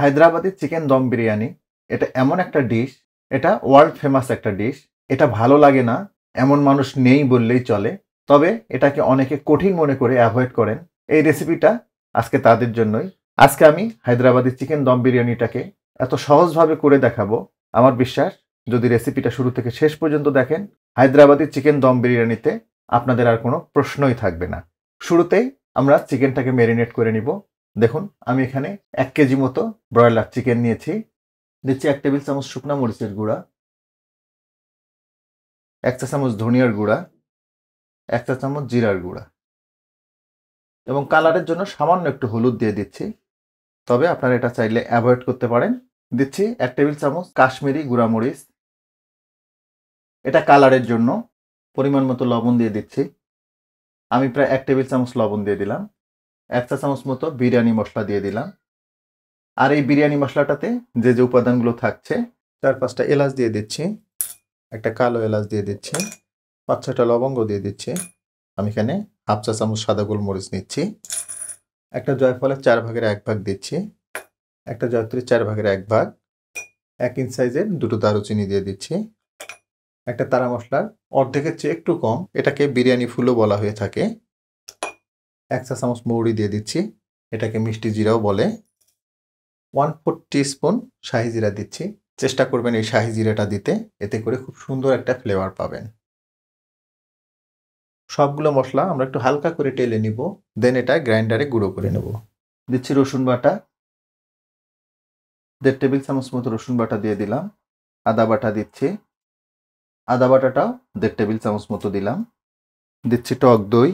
Hyderabadi chicken dum biryani এটা এমন একটা ডিশ, এটা ওয়ার্ল্ড ফেমাস একটা ডিশ। এটা ভালো লাগে না এমন মানুষ নেই বললেই চলে। তবে এটাকে অনেকে কঠিন মনে করে অ্যাভয়েড করেন। এই রেসিপিটা আজকে তাদের জন্যই। আজকে আমি হায়দ্রাবাদি চিকেন দম বিরিয়ানিটাকে এত সহজভাবে করে দেখাবো। আমার বিশ্বাস যদি রেসিপিটা শুরু থেকে শেষ পর্যন্ত দেখেন, হায়দ্রাবাদি চিকেন দম বিরিয়ানিতে আপনাদের আর কোনো প্রশ্নই থাকবে না। শুরুতেই আমরা চিকেনটাকে ম্যারিনেট করে নিব। দেখুন আমি এখানে 1 কেজি মতো ব্রয়লার চিকেন নিয়েছি। দিচ্ছি 1 টেবিল চামচ শুকনা মরিচের গুঁড়া, 1 চা চামচ ধনিয়ার গুঁড়া, 1 চা চামচ জিরার গুঁড়া এবং কালারের জন্য সামান্য একটু হলুদ দিয়ে দিচ্ছি। তবে আপনারা এটা চাইলে অ্যাভয়েড করতে পারেন। দিচ্ছি 1 টেবিল চামচ কাশ্মীরি গুঁড়া মরিচ, এটা কালারের জন্য। পরিমাণ মতো লবণ দিয়ে দিচ্ছি। আমি প্রায় 1 টেবিল চামচ লবণ দিয়ে দিলাম। 1 চা চামচ মতো বিরিয়ানি মশলা দিয়ে দিলাম। আর এই বিরিয়ানি মশলাটাতে যে যে উপাদানগুলো থাকছে, 4-5টা এলাচ দিয়ে দিচ্ছি, একটা কালো এলাচ দিয়ে দিচ্ছি, 5-6টা লবঙ্গ দিয়ে দিচ্ছি। আমি এখানে 1/2 চা চামচ সাদা গোলমরিচ নিচ্ছি, একটা জয়ফলের 4 ভাগের 1 ভাগ দিচ্ছি, একটা জয়ত্রীর 4 ভাগের 1 ভাগ, 1 ইঞ্চ সাইজের 2টো দারুচিনি দিয়ে দিচ্ছি, একটা তারা মশলার অর্ধেকের চেয়ে একটু কম, এটাকে বিরিয়ানি ফুলও বলা হয়ে থাকে, 1 চা চামচ মৌরি দিয়ে দিচ্ছি, এটাকে মিষ্টি জিরাও বলে। 1/4 টিস্পুন শাহি জিরা দিচ্ছি। চেষ্টা করবেন এই শাহি জিরাটা দিতে, এতে করে খুব সুন্দর একটা ফ্লেভার পাবেন। সবগুলো মশলা আমরা একটু হালকা করে টেলে নিব, দেন এটা গ্রাইন্ডারে গুঁড়ো করে নেব। দিচ্ছি রসুন বাটা, 1.5 টেবিল চামচ মতো রসুন বাটা দিয়ে দিলাম। আদা বাটা দিচ্ছি, আদা বাটাটাও 1.5 টেবিল চামচ মতো দিলাম। দিচ্ছি টক দই,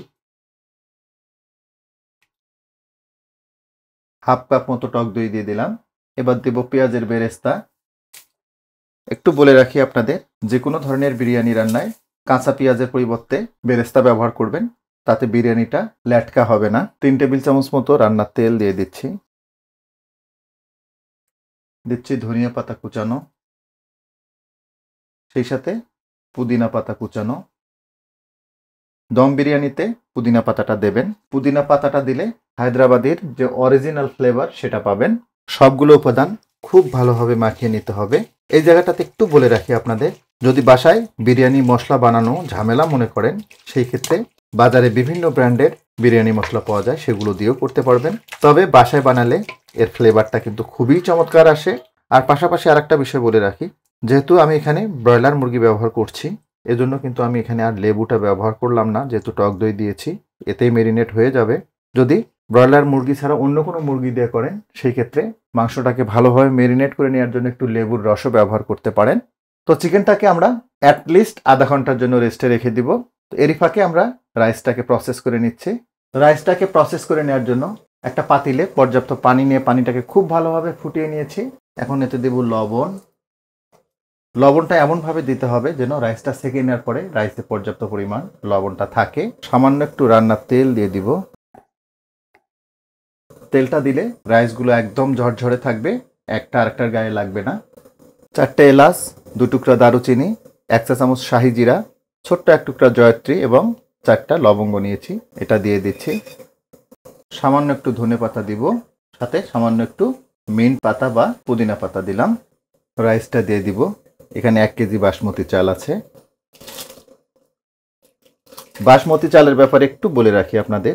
1/2 কাপ মতো টক দই দিয়ে দিলাম। এবার দেব পেঁয়াজের বেরেস্তা। একটু বলে রাখি আপনাদের, যে কোনো ধরনের বিরিয়ানি রান্নায় কাঁচা পেঁয়াজের পরিবর্তে বেরেস্তা ব্যবহার করবেন, তাতে বিরিয়ানিটা ল্যাটকা হবে না। 3 টেবিল চামচ মতো রান্নার তেল দিয়ে দিচ্ছি। দিচ্ছি ধনিয়া পাতা কুচানো, সেই সাথে পুদিনা পাতা কুচানো। দম বিরিয়ানিতে পুদিনা পাতাটা দেবেন। পুদিনা পাতাটা দিলে হায়দ্রাবাদের যে অরিজিনাল ফ্লেভার সেটা পাবেন। সবগুলো উপাদান খুব ভালোভাবে মাখিয়ে নিতে হবে। এই জায়গাটাতে একটু বলে রাখি আপনাদের, যদি বাসায় বিরিয়ানি মশলা বানানো ঝামেলা মনে করেন, সেই ক্ষেত্রে বাজারে বিভিন্ন ব্র্যান্ডের বিরিয়ানি মশলা পাওয়া যায়, সেগুলো দিয়েও করতে পারবেন। তবে বাসায় বানালে এর ফ্লেভারটা কিন্তু খুবই চমৎকার আসে। আর পাশাপাশি আরেকটা বিষয় বলে রাখি, যেহেতু আমি এখানে ব্রয়লার মুরগি ব্যবহার করছি, এজন্য কিন্তু আমি এখানে আর লেবুটা ব্যবহার করলাম না, যেহেতু টক দই দিয়েছি, এতেই মেরিনেট হয়ে যাবে। যদি ব্রয়লার মুরগি ছাড়া অন্য কোনো মুরগি দিয়ে করেন, সেই ক্ষেত্রে মাংসটাকে ভালোভাবে মেরিনেট করে নেওয়ার জন্য একটু লেবুর রসও ব্যবহার করতে পারেন। তো চিকেনটাকে আমরা অ্যাটলিস্ট আধা ঘন্টার জন্য রেস্টে রেখে দিব। তো এরই ফাঁকে আমরা রাইসটাকে প্রসেস করে নিচ্ছি। রাইসটাকে প্রসেস করে নেওয়ার জন্য একটা পাতিলে পর্যাপ্ত পানি নিয়ে পানিটাকে খুব ভালোভাবে ফুটিয়ে নিয়েছি। এখন এতে দেব লবণ। লবণটা এমনভাবে দিতে হবে যেন রাইসটা সেকে নেওয়ার পরে রাইসে পর্যাপ্ত পরিমাণ লবণটা থাকে। সামান্য একটু রান্নার তেল দিয়ে দিব। তেলটা দিলে রাইসগুলো একদম ঝরঝরে থাকবে, একটা আরেকটার গায়ে লাগবে না। 4টে এলাচ, 2 টুকরা দারুচিনি, 1 চা চামচ শাহি জিরা, ছোট্ট 1 টুকরা জয়ত্রী এবং 4টা লবঙ্গ নিয়েছি, এটা দিয়ে দিচ্ছি। সামান্য একটু ধনেপাতা দিব, সাথে সামান্য একটু মিন্ট পাতা বা পুদিনা পাতা দিলাম। রাইসটা দিয়ে দিব। এখানে 1 কেজি বাসমতি চাল আছে। বাসমতি চালের ব্যাপারে একটু বলে রাখি আপনাদের,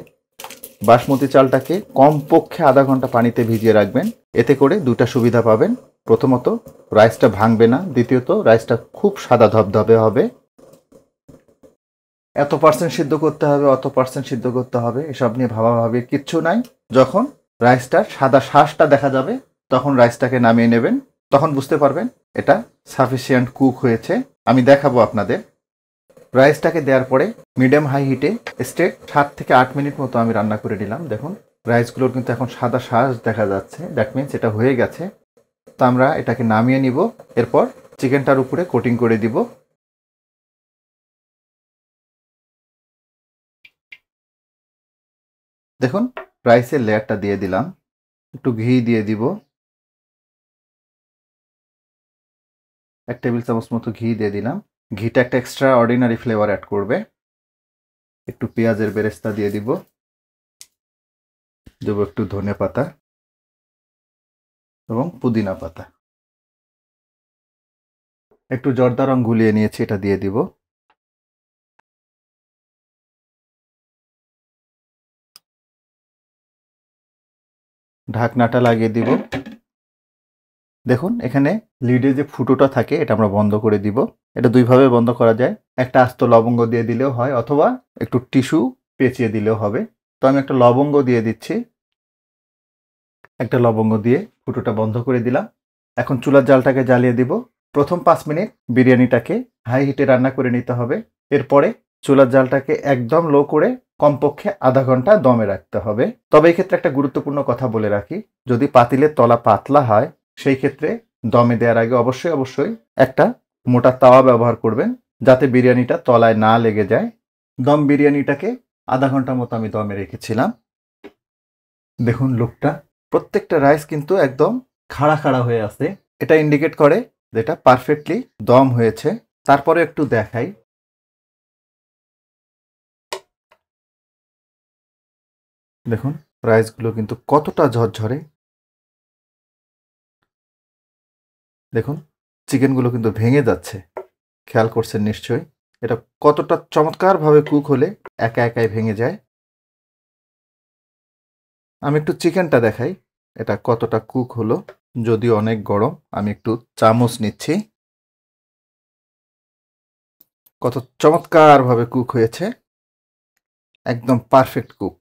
বাসমতি চালটাকে কমপক্ষে আধা ঘন্টা পানিতে ভিজিয়ে রাখবেন। এতে করে দুটা সুবিধা পাবেন। প্রথমত রাইসটা ভাঙবে না, দ্বিতীয়ত রাইসটা খুব সাদা ধবধবে হবে। এত পার্সেন্ট সিদ্ধ করতে হবে, অত পার্সেন্ট সিদ্ধ করতে হবে, এসব নিয়ে ভাবাভাবি কিচ্ছু নাই। যখন রাইসটার সাদা শাঁসটা দেখা যাবে, তখন রাইসটাকে নামিয়ে নেবেন। তখন বুঝতে পারবেন এটা সাফিসিয়েন্ট কুক হয়েছে। আমি দেখাবো আপনাদের। রাইসটাকে দেওয়ার পরে মিডিয়াম হাই হিটে স্ট্রেট 7 থেকে 8 মিনিট মতো আমি রান্না করে নিলাম। দেখুন রাইসগুলোর কিন্তু এখন সাদা শাঁস দেখা যাচ্ছে, দ্যাট মিনস এটা হয়ে গেছে। তো আমরা এটাকে নামিয়ে নিব। এরপর চিকেনটার উপরে কোটিং করে দিব। দেখুন রাইসের লেয়ারটা দিয়ে দিলাম, একটু ঘি দিয়ে দিব, 1 টেবিল চামচ মতো ঘি দিয়ে দিলাম। ঘিটা একটা এক্সট্রা অর্ডিনারি ফ্লেভার অ্যাড করবে। একটু পেঁয়াজের বেরেস্তা দিয়ে দিব, দেবো একটু ধনে পাতা, এবং পুদিনা পাতা। একটু জর্দা রং গুলিয়ে নিয়েছি, এটা দিয়ে দিব। ঢাকনাটা লাগিয়ে দিব। দেখুন এখানে লিডে যে ফুটোটা থাকে এটা আমরা বন্ধ করে দিব। এটা দুইভাবে বন্ধ করা যায়, একটা আস্ত লবঙ্গ দিয়ে দিলেও হয় অথবা একটু টিস্যু পেঁচিয়ে দিলেও হবে। তো আমি একটা লবঙ্গ দিয়ে দিচ্ছি। একটা লবঙ্গ দিয়ে ফুটোটা বন্ধ করে দিলাম। এখন চুলার জালটাকে জ্বালিয়ে দিব। প্রথম 5 মিনিট বিরিয়ানিটাকে হাই হিটে রান্না করে নিতে হবে। এরপরে চুলার জালটাকে একদম লো করে কমপক্ষে আধা ঘন্টা দমে রাখতে হবে। তবে এই ক্ষেত্রে একটা গুরুত্বপূর্ণ কথা বলে রাখি, যদি পাতিলের তলা পাতলা হয় সেই ক্ষেত্রে দমে দেওয়ার আগে অবশ্যই একটা মোটা তাওয়া ব্যবহার করবেন, যাতে বিরিয়ানিটা তলায় না লেগে যায়। দম বিরিয়ানিটাকে আধা ঘন্টার মতো আমি দমে রেখেছিলাম। দেখুন লুকটা, প্রত্যেকটা রাইস কিন্তু একদম খাড়া খাড়া হয়ে আছে। এটা ইন্ডিকেট করে যে এটা পারফেক্টলি দম হয়েছে। তারপরে একটু দেখাই, দেখুন রাইসগুলো কিন্তু কতটা ঝরঝরে। দেখুন চিকেনগুলো কিন্তু ভেঙে যাচ্ছে, খেয়াল করছেন নিশ্চয়ই। এটা কতটা চমৎকারভাবে কুক হলে একা একাই ভেঙে যায়। আমি একটু চিকেনটা দেখাই এটা কতটা কুক হলো। যদিও অনেক গরম, আমি একটু চামচ নিচ্ছি। কত চমৎকারভাবে কুক হয়েছে, একদম পারফেক্ট কুক।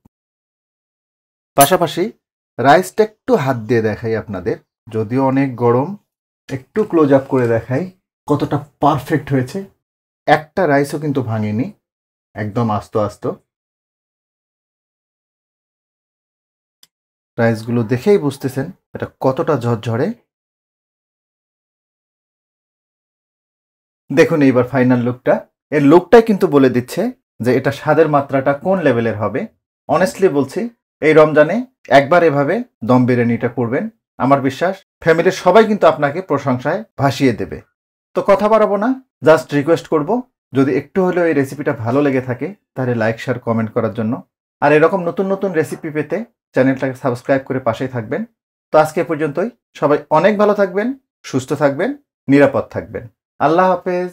পাশাপাশি রাইসটা একটু হাত দিয়ে দেখাই আপনাদের, যদিও অনেক গরম, একটু ক্লোজ আপ করে দেখাই কতটা পারফেক্ট হয়েছে। একটা রাইসও কিন্তু ভাঙেনি, একদম আস্ত আস্ত। রাইসগুলো দেখেই বুঝতেছেন এটা কতটা ঝরঝরে। দেখুন এইবার ফাইনাল লুকটা, এর লুকটাই কিন্তু বলে দিচ্ছে যে এটা স্বাদের মাত্রাটা কোন লেভেলের হবে। অনেস্টলি বলছি, এই রমজানে একবার এভাবে দম বিরিয়ানিটা করবেন, আমার বিশ্বাস ফ্যামিলির সবাই কিন্তু আপনাকে প্রশংসায় ভাসিয়ে দেবে। তো কথা বাড়াবো না, জাস্ট রিকোয়েস্ট করব, যদি একটু হলেও এই রেসিপিটা ভালো লেগে থাকে তাহলে লাইক শেয়ার কমেন্ট করার জন্য। আর এরকম নতুন নতুন রেসিপি পেতে চ্যানেলটাকে সাবস্ক্রাইব করে পাশেই থাকবেন। তো আজকে পর্যন্তই, সবাই অনেক ভালো থাকবেন, সুস্থ থাকবেন, নিরাপদ থাকবেন। আল্লাহ হাফেজ।